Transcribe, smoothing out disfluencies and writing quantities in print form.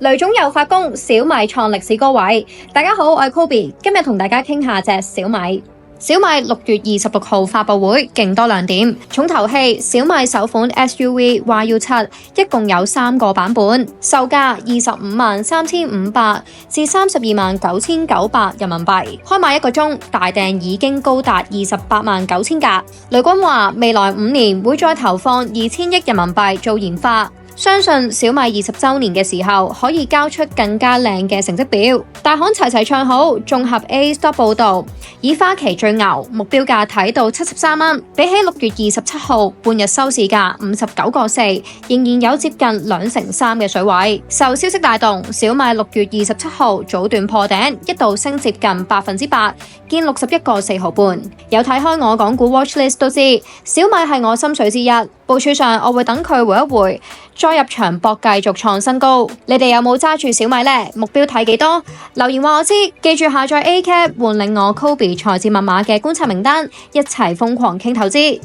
雷總又發功，小米創歷史高位。大家好，我係 Kobe， 今日同大家傾下隻小米。小米6月26號發佈會，勁多亮點。重頭戲，小米首款 SUV YU7，一共有3個版本，售價253500至329900人民幣。開賣1個鐘，大訂已經高達289000架。雷軍話，未來5年會再投放2000億人民幣做研發。相信小米20週年嘅時候可以交出更加靚嘅成績表，大行齊齊唱好。綜合 A-Stop 報道，以花旗最牛，目標價睇到73蚊，比起6月27號半日收市價59個4，仍然有接近2成3嘅水位。受消息帶動，小米6月27號早段破頂，一度升接近8%，見61個4毫半。有睇開我港股 Watchlist 都知，小米係我心水之一。部署上我會等佢回一回，再入場搏繼續創新高。你哋有冇揸住小米呢？目標睇幾多？留言話我知。記住下載 ACAP 換領我 Kobe 財智密碼嘅觀察名單，一齊瘋狂傾投資。